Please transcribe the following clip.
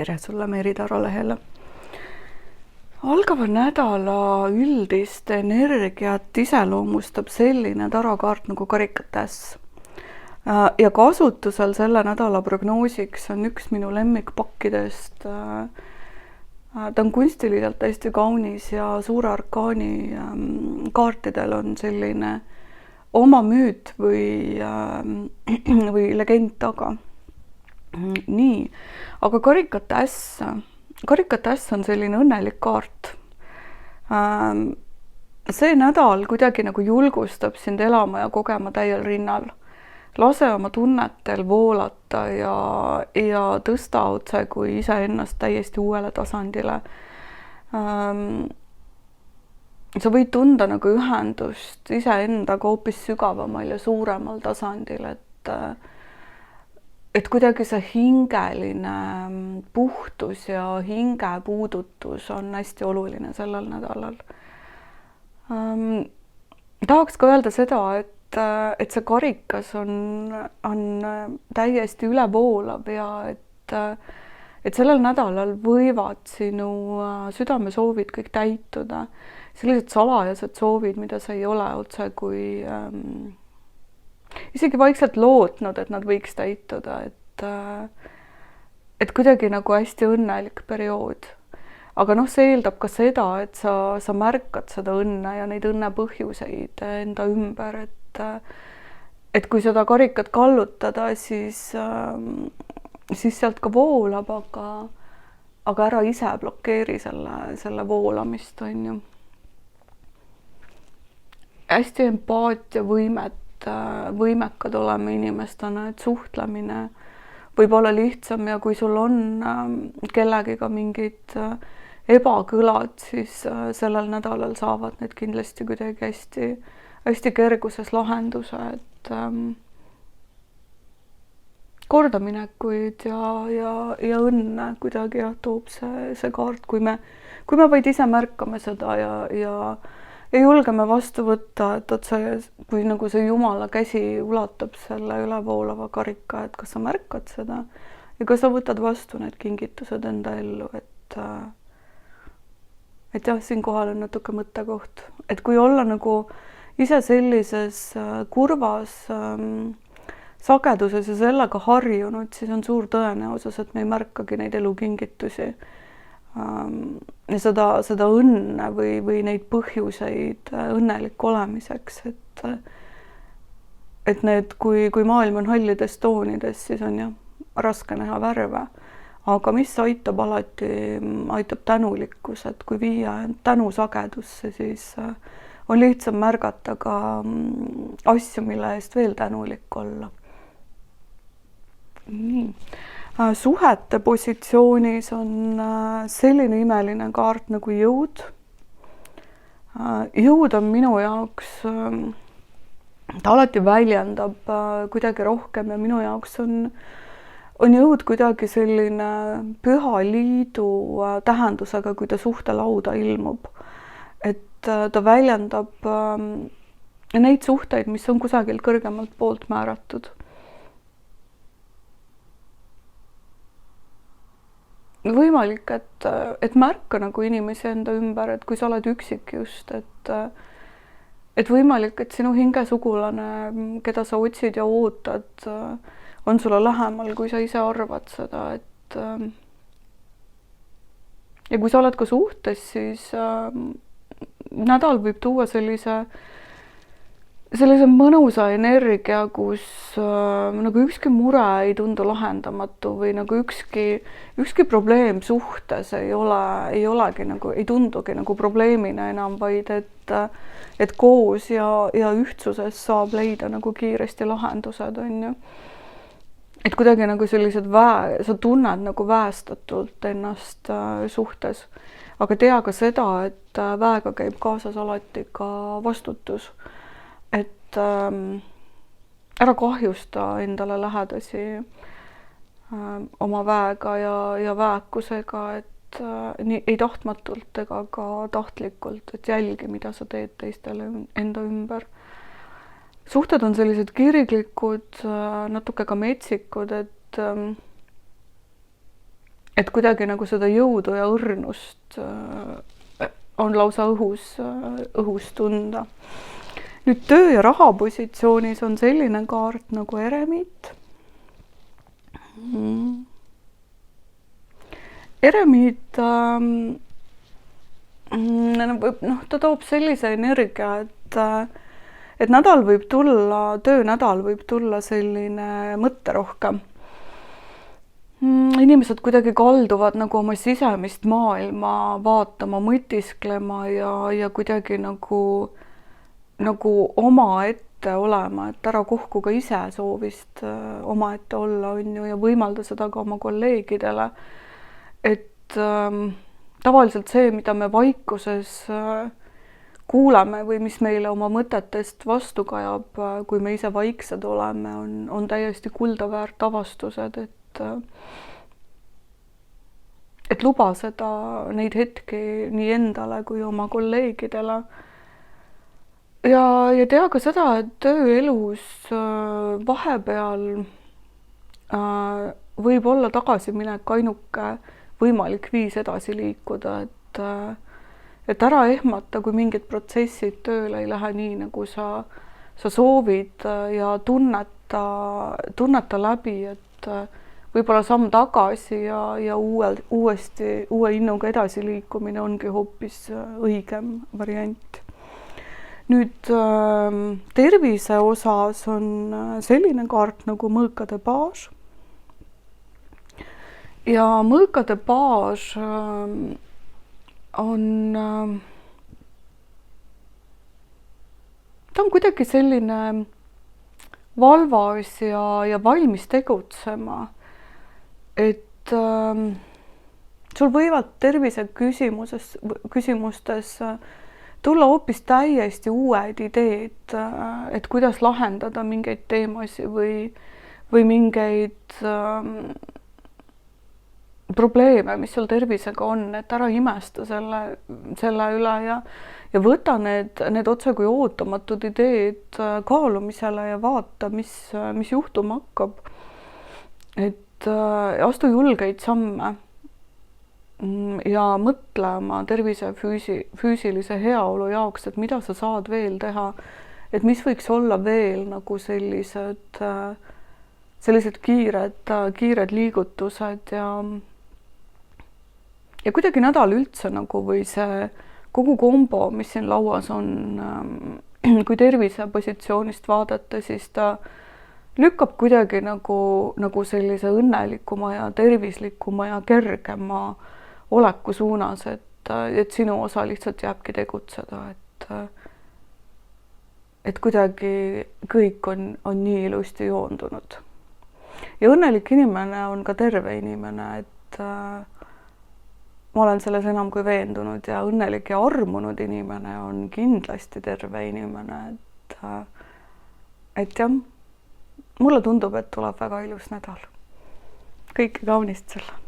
tere sulle Meeri Taro lehele. Algava nädala üldist energiat iseloomustab selline tarokaart nagu karikate äss. Ja kasutusel selle nädala prognoosiks on üks minu lemmikpakkidest. Ta on kunstiliselt hästi kaunis ja suure arkaani kaartidel on selline oma müüt või legend taga. Nii, aga karikate äss on selline õnnelik kaart. See nädal kuidagi nagu julgustab sind elama ja kogema täiel rinnal. Lase oma tunnetel voolata ja tõsta otse kui iseennast täiesti uuele tasandile. Sa võid tunda nagu ühendust iseendaga hoopis sügavamal ja suuremal tasandil, et kuidagi see hingeline puhtus ja hingepuudutus on hästi oluline sellel nädalal. Tahaks ka öelda seda, et see karikas on täiesti ülevoolav ja et sellel nädalal võivad sinu südamesoovid kõik täituda. Sellised salajased soovid, mida sa ei ole otse kui isegi vaikselt lootnud, et nad võiks täituda, et kuidagi nagu hästi õnnelik periood. Aga see eeldab ka seda, et sa märkad seda õnne ja neid õnnepõhjuseid enda ümber, et kui seda karikat kallutada, siis sealt ka voolab, aga ära ise blokeeri selle voolamist, on ju. Hästi empaatiavõimekad oleme inimestena, et suhtlemine võib olla lihtsam ja kui sul on kellegiga mingid ebakõlad, siis sellel nädalal saavad need kindlasti kuidagi hästi kerguses lahenduse, et kordaminekuid ja õnne kuidagi toob see kaart, kui me vaid ise märkame seda ja julgeme vastu võtta, et otse, kui nagu see Jumala käsi ulatab selle ülevoolava karika, et kas sa märkad seda ja kas sa võtad vastu need kingitused enda ellu, et jah, siinkohal on natuke mõttekoht, et kui olla nagu ise sellises kurvas sageduses ja sellega harjunud, siis on suur tõenäosus, et me ei märkagi neid elukingitusi. Ja seda õnne või neid põhjuseid õnnelik olemiseks, et need, kui maailm on hallides toonides, siis on jah raske näha värve, aga mis aitab alati, aitab tänulikkus, et kui viia tänu sagedusse, siis on lihtsam märgata ka asju, mille eest veel tänulik olla. Nii. Suhete positsioonis on selline imeline kaart nagu jõud. Jõud on minu jaoks, ta alati väljendab kuidagi rohkem ja minu jaoks on jõud kuidagi selline püha liidu tähendusega, kui ta suhtelauda ilmub. Et ta väljendab neid suhteid, mis on kusagilt kõrgemalt poolt määratud. Võimalik, et märka nagu inimesi enda ümber, et kui sa oled üksik just, et võimalik, et sinu hingesugulane, keda sa otsid ja ootad, on sulle lähemal, kui sa ise arvad seda, ja kui sa oled ka suhtes, siis nädal võib tuua sellise mõnusa energia, kus nagu ükski mure ei tundu lahendamatu või nagu ükski probleem suhtes ei olegi nagu, ei tundugi nagu probleemina enam, vaid et koos ja ühtsuses saab leida nagu kiiresti lahendused, on ju. Et kuidagi nagu sellised sa tunned nagu väestatult ennast suhtes, aga tea ka seda, et väega käib kaasas alati ka vastutus. Et ära kahjusta endale lähedasi oma väega ja väekusega, et nii ei tahtmatult ega ka tahtlikult, et jälgi, mida sa teed teistele enda ümber. Suhted on sellised kirglikud, natuke ka metsikud, et et kuidagi nagu seda jõudu ja õrnust on lausa õhus tunda. Nüüd töö ja raha positsioonis on selline kaart nagu eremiit. Eremiit ta toob sellise energia, et nädal võib tulla, töönädal võib tulla selline mõtterohkem. Inimesed kuidagi kalduvad nagu oma sisemist maailma vaatama, mõtisklema ja kuidagi nagu omaette olema, et ära kohku ka ise soovist omaette olla, on ju, ja võimalda seda ka oma kolleegidele. Et tavaliselt see, mida me vaikuses kuuleme või mis meile oma mõtetest vastu kajab, kui me ise vaiksed oleme, on täiesti kuldaväärt avastused, et luba seda, neid hetki nii endale kui oma kolleegidele. Ja tea ka seda, et tööelus vahepeal võib olla tagasiminek ainuke võimalik viis edasi liikuda, et ära ehmata, kui mingid protsessid tööle ei lähe nii, nagu sa soovid ja tunneta läbi, et võib-olla samm tagasi ja uue innuga edasi liikumine ongi hoopis õigem variant. Nüüd tervise osas on selline kaart nagu mõõkade baas. Ja mõõkade baas ta on kuidagi selline valvas ja valmis tegutsema. Et sul võivad tervise küsimustes tulla hoopis täiesti uued ideed, et kuidas lahendada mingeid teemasid või mingeid probleeme, mis sul tervisega on, et ära imesta selle üle ja võta need otse kui ootamatud ideed kaalumisele ja vaata, mis juhtuma hakkab. Et astu julgeid samme ja mõtle oma tervise füüsilise heaolu jaoks, et mida sa saad veel teha, et mis võiks olla veel nagu sellised kiired liigutused ja kuidagi nädal üldse nagu või see kogu kombo, mis siin lauas on, kui tervise positsioonist vaadata, siis ta lükkab kuidagi nagu sellise õnnelikuma ja tervislikuma ja kergema oleku suunas, et sinu osa lihtsalt jääbki tegutseda, et kuidagi kõik on nii ilusti joondunud. Ja õnnelik inimene on ka terve inimene, et ma olen selles enam kui veendunud ja õnnelik ja armunud inimene on kindlasti terve inimene, et jah, mulle tundub, et tuleb väga ilus nädal. Kõike kaunist sulle!